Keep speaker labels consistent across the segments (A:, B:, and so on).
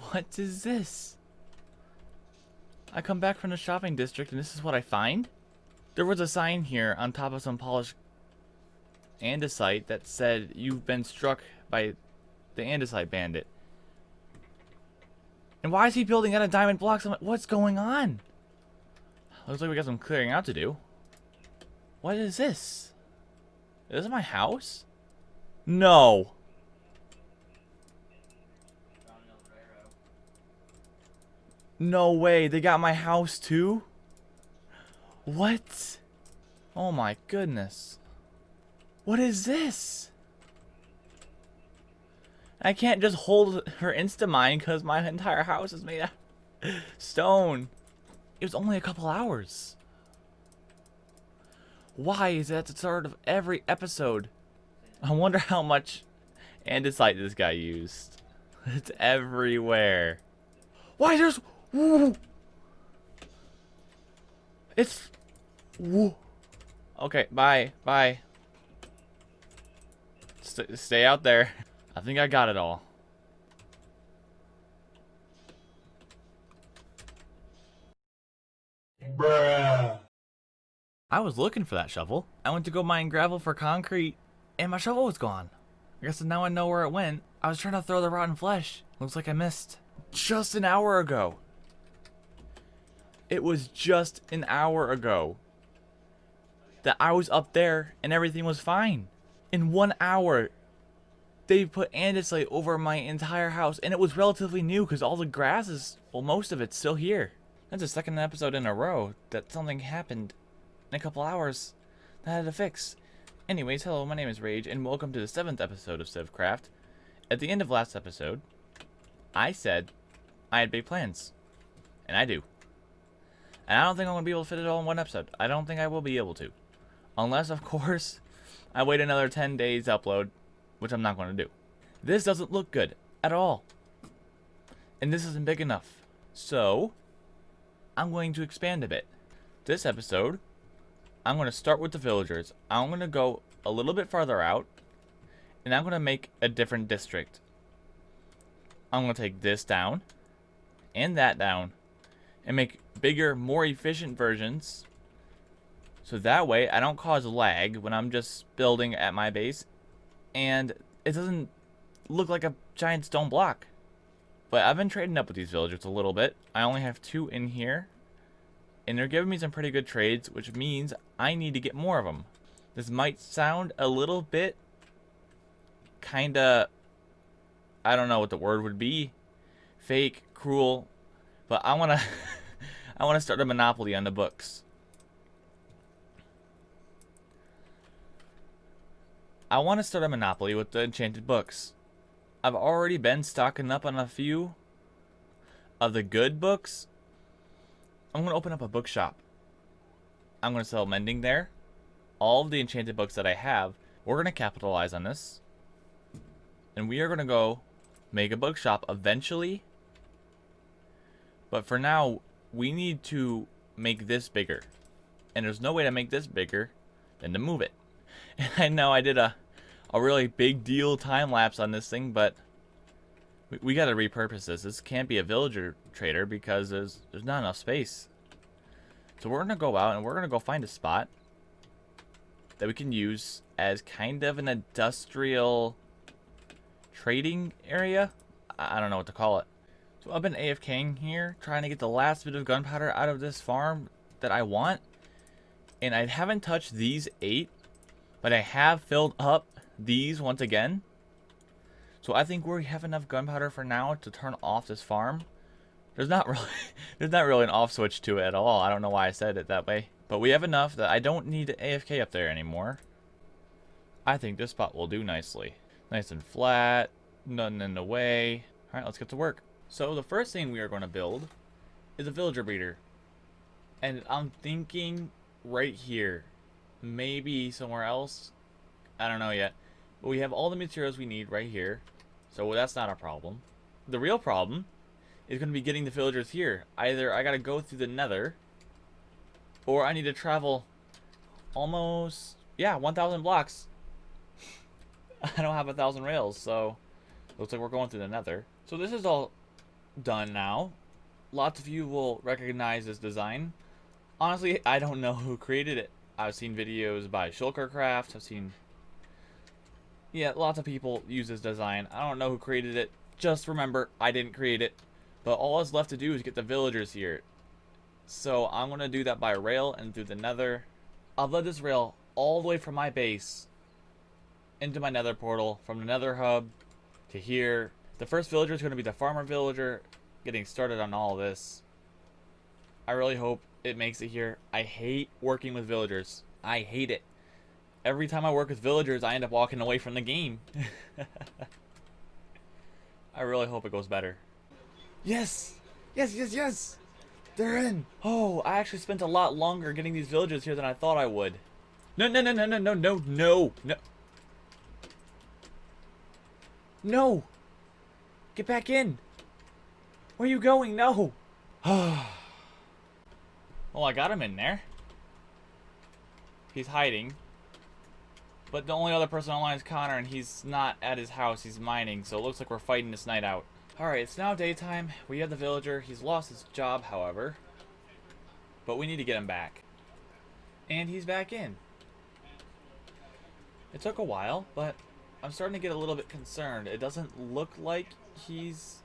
A: What is this? I come back from the shopping district and this is what I find? There was a sign here on top of some polished andesite that said you've been struck by the andesite bandit. And why is he building out of diamond blocks? I'm like, what's going on? Looks like we got some clearing out to do. What is this? Is this my house? No. No way. They got my house too? What? Oh my goodness. What is this? I can't just hold her Instamine because my entire house is made of stone. It was only a couple hours. Why is that the start of every episode? I wonder how much andesite this guy used. It's everywhere. Why there's... Woo. It's... Woo. Okay, bye. Bye. Stay out there. I think I got it all. Bruh. I was looking for that shovel. I went to go mine gravel for concrete, and my shovel was gone. I guess now I know where it went. I was trying to throw the rotten flesh. Looks like I missed. Just an hour ago. It was just an hour ago that I was up there and everything was fine. In 1 hour, they put andesite over my entire house, and it was relatively new because all the grass is, well, most of it's still here. That's the second episode in a row that something happened in a couple hours that I had to fix. Anyways, hello, my name is Rage, and welcome to the 7th episode of Shulker Craft. At the end of last episode, I said I had big plans, and I do. And I don't think I'm going to be able to fit it all in one episode. I don't think I will be able to. Unless, of course, I wait another 10 days to upload, which I'm not going to do. This doesn't look good at all. And this isn't big enough. So, I'm going to expand a bit. This episode, I'm going to start with the villagers. I'm going to go a little bit farther out, and I'm going to make a different district. I'm going to take this down, and that down, and make bigger, more efficient versions. So that way, I don't cause lag when I'm just building at my base, and it doesn't look like a giant stone block. But I've been trading up with these villagers a little bit. I only have 2 in here, and they're giving me some pretty good trades, which means I need to get more of them. This might sound a little bit kinda, I don't know what the word would be, fake, cruel, but I wanna I wanna start a monopoly on the books. I want to start a monopoly with the enchanted books. I've already been stocking up on a few of the good books. I'm going to open up a bookshop. I'm going to sell mending there. All of the enchanted books that I have, we're going to capitalize on this. And we are going to go make a bookshop eventually. But for now, we need to make this bigger. And there's no way to make this bigger than to move it. And I know I did a really big deal time lapse on this thing, but we got to repurpose this. This can't be a villager trader because there's not enough space. So we're gonna go out and we're gonna go find a spot that we can use as kind of an industrial trading area. I don't know what to call it. So I've been AFKing here trying to get the last bit of gunpowder out of this farm that I want, and I haven't touched these 8. But I have filled up these once again. So I think we have enough gunpowder for now to turn off this farm. There's not really an off switch to it at all. I don't know why I said it that way. But we have enough that I don't need to AFK up there anymore. I think this spot will do nicely. Nice and flat, nothing in the way. Alright, let's get to work. So the first thing we are going to build is a villager breeder. And I'm thinking right here. Maybe somewhere else. I don't know yet. But we have all the materials we need right here. So that's not a problem. The real problem is going to be getting the villagers here. Either I got to go through the nether, or I need to travel almost, yeah, 1,000 blocks. I don't have 1,000 rails, so looks like we're going through the nether. So this is all done now. Lots of you will recognize this design. Honestly, I don't know who created it. I've seen videos by Shulker Craft. I've seen... yeah, lots of people use this design. I don't know who created it. Just remember, I didn't create it. But all that's left to do is get the villagers here. So I'm going to do that by rail and through the nether. I've led this rail all the way from my base into my nether portal. From the nether hub to here. The first villager is going to be the farmer villager. Getting started on all this. I really hope it makes it here. I hate working with villagers. I hate it. Every time I work with villagers, I end up walking away from the game. I really hope it goes better. Yes! Yes, yes, yes! They're in! Oh, I actually spent a lot longer getting these villagers here than I thought I would. No, no, no, no, no, no, no, no, no. No! Get back in! Where are you going? No! Well, I got him in there. He's hiding. But the only other person online is Connor, and he's not at his house. He's mining, so it looks like we're fighting this night out. Alright, it's now daytime. We have the villager. He's lost his job, however. But we need to get him back. And he's back in. It took a while, but I'm starting to get a little bit concerned. It doesn't look like he's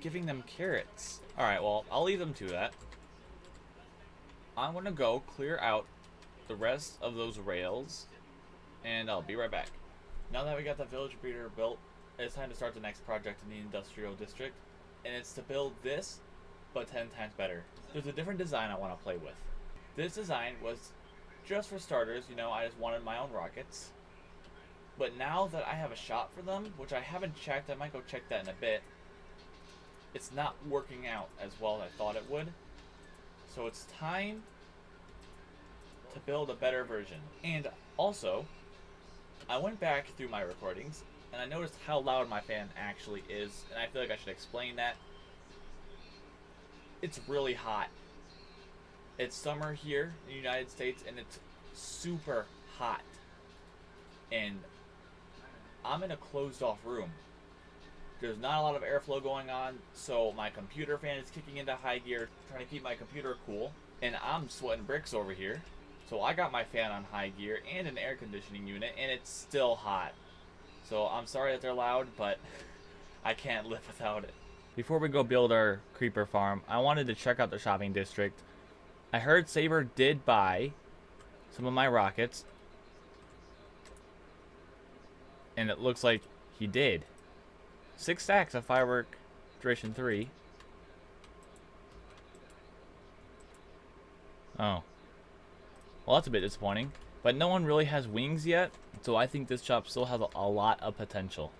A: giving them carrots. Alright, well, I'll leave them to that. I'm going to go clear out the rest of those rails, and I'll be right back. Now that we got the village breeder built, it's time to start the next project in the industrial district, and it's to build this, but 10 times better. There's a different design I want to play with. This design was just for starters, you know, I just wanted my own rockets. But now that I have a shop for them, which I haven't checked, I might go check that in a bit, it's not working out as well as I thought it would. So it's time to build a better version. And also, I went back through my recordings and I noticed how loud my fan actually is, and I feel like I should explain that. It's really hot. It's summer here in the United States and it's super hot. And I'm in a closed off room. There's not a lot of airflow going on, so my computer fan is kicking into high gear, trying to keep my computer cool, and I'm sweating bricks over here. So I got my fan on high gear and an air conditioning unit, and it's still hot. So I'm sorry that they're loud, but I can't live without it. Before we go build our creeper farm, I wanted to check out the shopping district. I heard Saber did buy some of my rockets, and it looks like he did. 6 stacks of firework duration 3. Oh. Well, that's a bit disappointing. But no one really has wings yet, so I think this shop still has a lot of potential.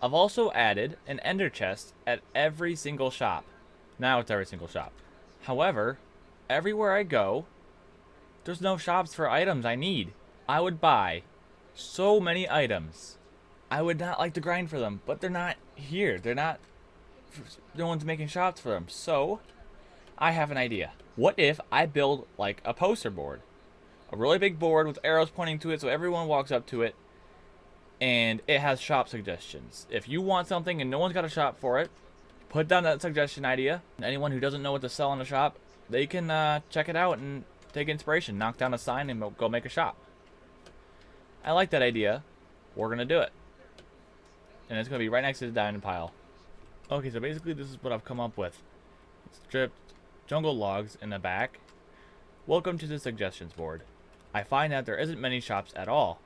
A: I've also added an ender chest at every single shop. Now it's every single shop. However, everywhere I go, there's no shops for items I need. I would buy so many items. I would not like to grind for them, but they're not here. No one's making shops for them. So, I have an idea. What if I build like a poster board? A really big board with arrows pointing to it so everyone walks up to it, and it has shop suggestions. If you want something and no one's got a shop for it, put down that suggestion idea. Anyone who doesn't know what to sell in a shop, they can check it out and take inspiration, knock down a sign, and go make a shop. I like that idea. We're going to do it. And it's going to be right next to the diamond pile. Okay, so basically this is what I've come up with. Stripped jungle logs in the back. Welcome to the suggestions board. I find that there isn't many shops at all.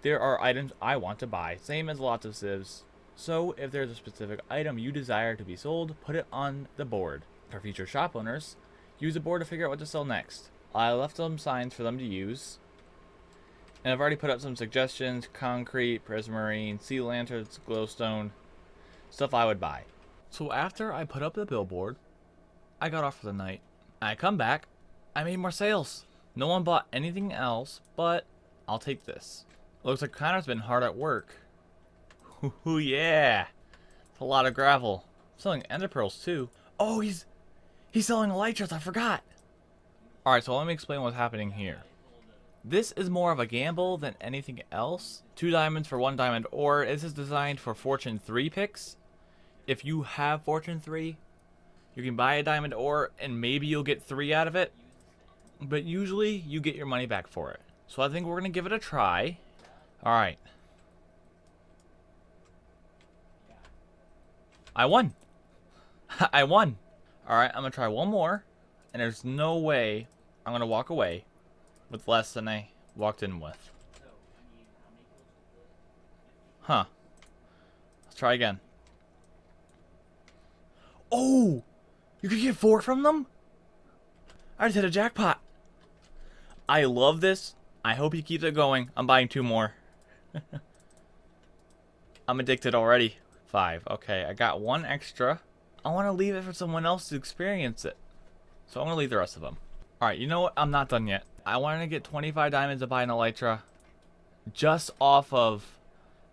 A: There are items I want to buy, same as lots of civs. So if there's a specific item you desire to be sold, put it on the board. For future shop owners, use the board to figure out what to sell next. I left some signs for them to use. And I've already put up some suggestions: concrete, prismarine, sea lanterns, glowstone, stuff I would buy. So after I put up the billboard, I got off for the night. I come back, I made more sales. No one bought anything else, but I'll take this. Looks like Connor's been hard at work. Ooh, yeah. It's a lot of gravel. Selling ender pearls too. Oh, he's selling elytras, I forgot. Alright, so let me explain what's happening here. This is more of a gamble than anything else. 2 diamonds for 1 diamond ore. This is designed for Fortune 3 picks. If you have Fortune 3, You can buy a diamond ore and maybe you'll get 3 out of it, but usually you get your money back for it. So I think we're gonna give it a try. All right. I won. I won. All right, I'm gonna try one more, and there's no way I'm gonna walk away with less than I walked in with. Huh. Let's try again. Oh! You could get 4 from them? I just hit a jackpot. I love this. I hope he keeps it going. I'm buying 2 more. I'm addicted already. 5. Okay, I got 1 extra. I want to leave it for someone else to experience it. So I'm going to leave the rest of them. Alright, you know what? I'm not done yet. I wanted to get 25 diamonds to buy an elytra just off of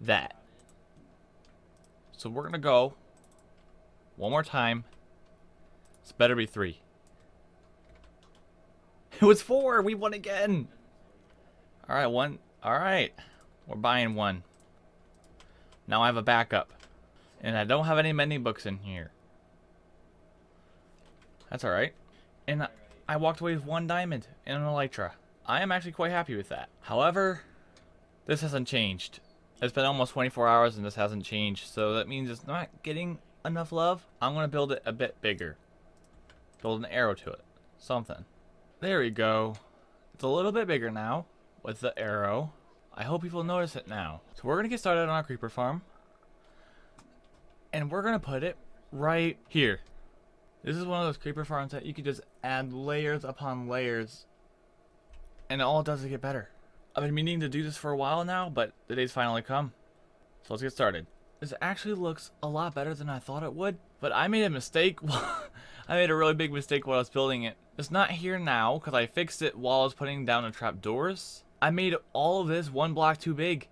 A: that. So we're going to go one more time. This better be 3. It was 4. We won again. Alright, 1. Alright. We're buying 1. Now I have a backup. And I don't have any mending books in here. That's alright. And I walked away with 1 diamond and an elytra. I am actually quite happy with that. However, this hasn't changed. It's been almost 24 hours and this hasn't changed. So that means it's not getting enough love. I'm going to build it a bit bigger. Build an arrow to it. Something. There we go. It's a little bit bigger now with the arrow. I hope people notice it now. So we're going to get started on our creeper farm. And we're going to put it right here. This is one of those creeper farms that you can just add layers upon layers. And all it does is get better. I've been meaning to do this for a while now, but the day's finally come. So let's get started. This actually looks a lot better than I thought it would. But I made a mistake. I made a really big mistake while I was building it. It's not here now because I fixed it while I was putting down the trapdoors. I made all of this 1 block too big.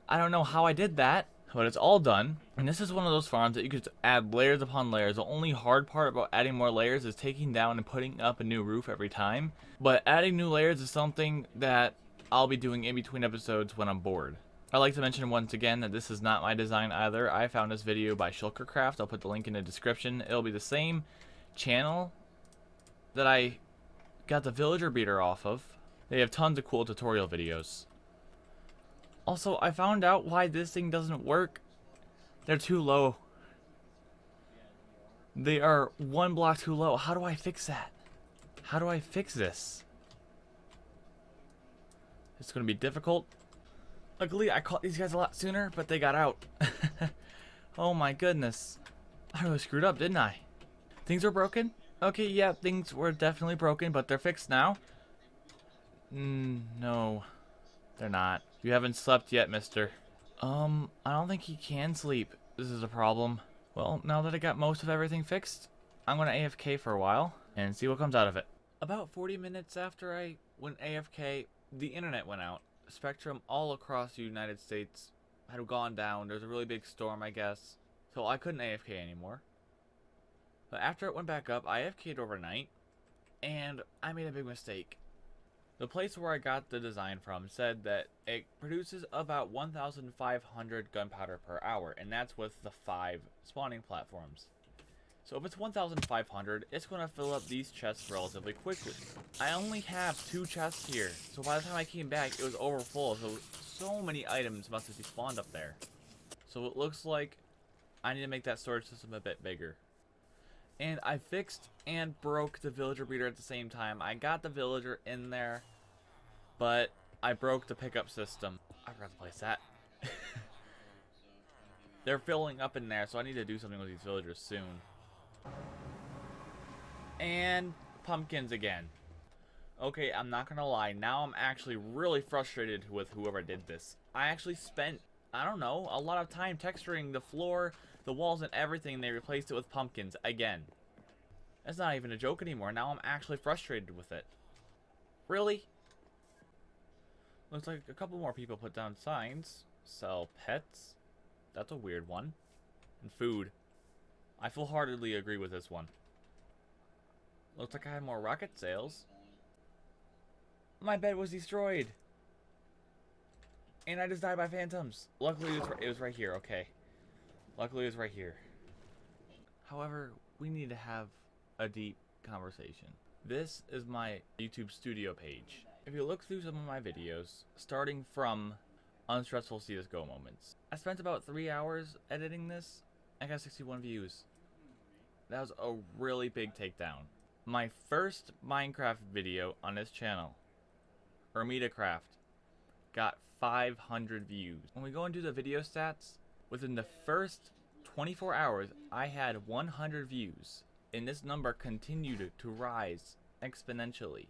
A: I don't know how I did that, but it's all done. And this is one of those farms that you could add layers upon layers. The only hard part about adding more layers is taking down and putting up a new roof every time. But adding new layers is something that I'll be doing in between episodes when I'm bored. I'd like to mention once again that this is not my design either. I found this video by Shulker Craft. I'll put the link in the description. It'll be the same channel that I got the villager beater off of. They have tons of cool tutorial videos. Also, I found out why this thing doesn't work. They're too low. They are 1 block too low. How do I fix that? How do I fix this? It's going to be difficult. Luckily, I caught these guys a lot sooner, but they got out. Oh my goodness. I really screwed up, didn't I? Things were broken? Okay, yeah, things were definitely broken, but they're fixed now. No, they're not. You haven't slept yet, mister. I don't think he can sleep. This is a problem. Well, now that I got most of everything fixed, I'm going to AFK for a while and see what comes out of it. About 40 minutes after I went AFK, the internet went out. Spectrum all across the United States had gone down. There's a really big storm, I guess. So I couldn't AFK anymore. But after it went back up, I AFK'd overnight. And I made a big mistake. The place where I got the design from said that it produces about 1,500 gunpowder per hour, and that's with the 5 spawning platforms. So if it's 1,500, it's going to fill up these chests relatively quickly. I only have 2 chests here, so by the time I came back, it was over full, so many items must have spawned up there. So it looks like I need to make that storage system a bit bigger. And I fixed and broke the villager breeder at the same time. I got the villager in there, but I broke the pickup system. I forgot to place that. They're filling up in there, so I need to do something with these villagers soon. And pumpkins again. Okay, I'm not gonna lie. Now I'm actually really frustrated with whoever did this. I actually spent, I don't know, a lot of time texturing the floor, the walls, and everything. They replaced it with pumpkins again. That's not even a joke anymore. Now I'm actually frustrated with it. Really? Looks like a couple more people put down signs. Sell pets. That's a weird one. And food. I full-heartedly agree with this one. Looks like I have more rocket sales. My bed was destroyed. And I just died by phantoms. Luckily, it was right here. Okay. Luckily, it was right here. However, we need to have a deep conversation. This is my YouTube studio page. If you look through some of my videos, starting from unstressful CSGO moments, I spent about 3 hours editing this. I got 61 views. That was a really big takedown. My first Minecraft video on this channel, Shulker Craft, got 500 views. When we go into the video stats, within the first 24 hours, I had 100 views, and this number continued to rise exponentially.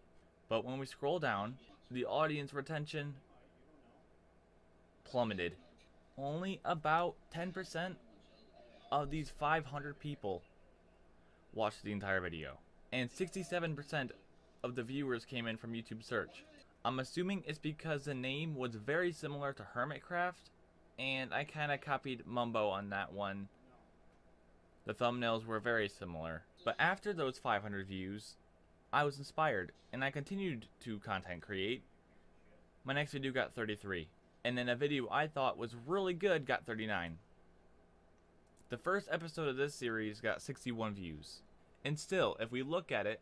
A: But when we scroll down, the audience retention plummeted. Only about 10% of these 500 people watched the entire video, and 67% of the viewers came in from YouTube search. I'm assuming it's because the name was very similar to Hermitcraft, and I kind of copied Mumbo on that one. The thumbnails were very similar. But after those 500 views, I was inspired, and I continued to content create. My next video got 33, and then a video I thought was really good got 39. The first episode of this series got 61 views. And still, if we look at it,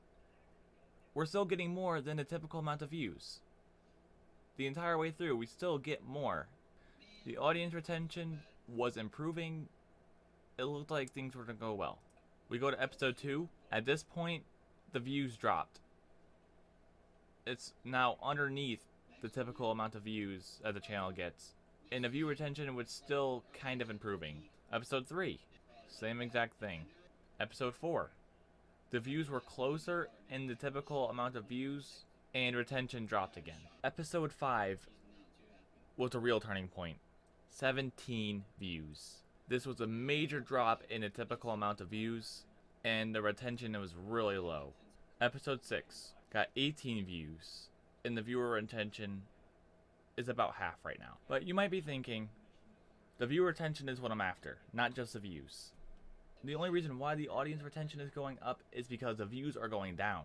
A: we're still getting more than the typical amount of views. The entire way through, we still get more. The audience retention was improving. It looked like things were going to go well. We go to episode 2. At this point, the views dropped. It's now underneath the typical amount of views that the channel gets. And the view retention was still kind of improving. Episode 3, same exact thing. Episode 4, the views were closer in the typical amount of views, and retention dropped again. Episode 5 was a real turning point. 17 views. This was a major drop in the typical amount of views, and the retention was really low. Episode 6 got 18 views, and the viewer retention is about half right now. But you might be thinking, the viewer retention is what I'm after, not just the views. The only reason why the audience retention is going up is because the views are going down.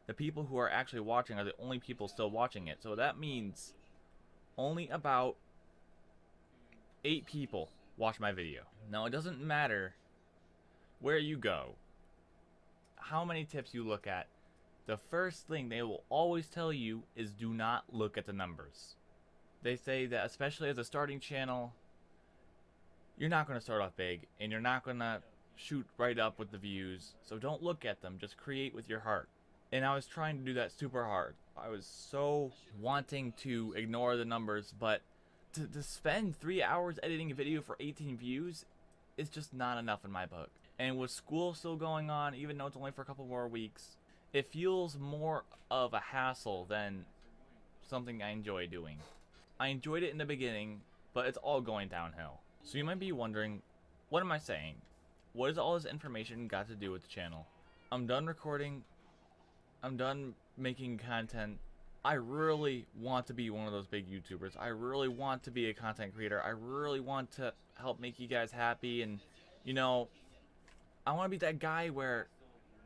A: The people who are actually watching are the only people still watching it. So that means only about 8 people watch my video. Now, it doesn't matter where you go, how many tips you look at. The first thing they will always tell you is do not look at the numbers. They say that especially as a starting channel, you're not going to start off big, and you're not going to shoot right up with the views, so don't look at them, just create with your heart. And I was trying to do that super hard. I was so wanting to ignore the numbers, but to spend 3 hours editing a video for 18 views is just not enough in my book. And with school still going on, even though it's only for a couple more weeks, it feels more of a hassle than something I enjoy doing. I enjoyed it in the beginning, but it's all going downhill. So you might be wondering, what am I saying? What has all this information got to do with the channel? I'm done recording. I'm done making content. I really want to be one of those big YouTubers. I really want to be a content creator. I really want to help make you guys happy. And, you know, I want to be that guy where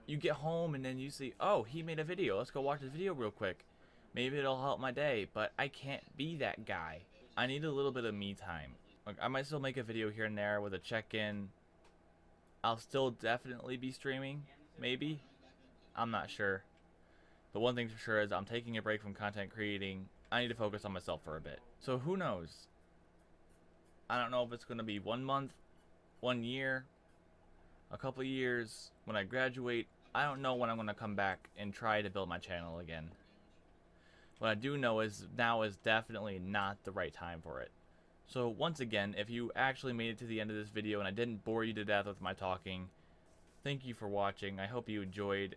A: you get home and then you see, oh, he made a video. Let's go watch his video real quick. Maybe it'll help my day. But I can't be that guy. I need a little bit of me time. Like, I might still make a video here and there with a check-in. I'll still definitely be streaming, maybe. I'm not sure. But one thing for sure is I'm taking a break from content creating. I need to focus on myself for a bit. So who knows? I don't know if it's going to be 1 month, 1 year, a couple years, when I graduate. I don't know when I'm going to come back and try to build my channel again. What I do know is now is definitely not the right time for it. So once again, if you actually made it to the end of this video and I didn't bore you to death with my talking, thank you for watching. I hope you enjoyed.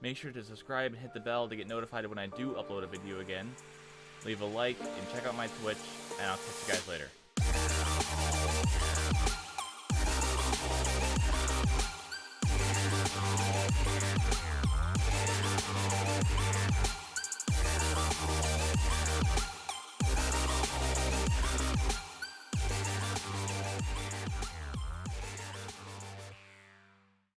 A: Make sure to subscribe and hit the bell to get notified when I do upload a video again. Leave a like and check out my Twitch, and I'll catch you guys later.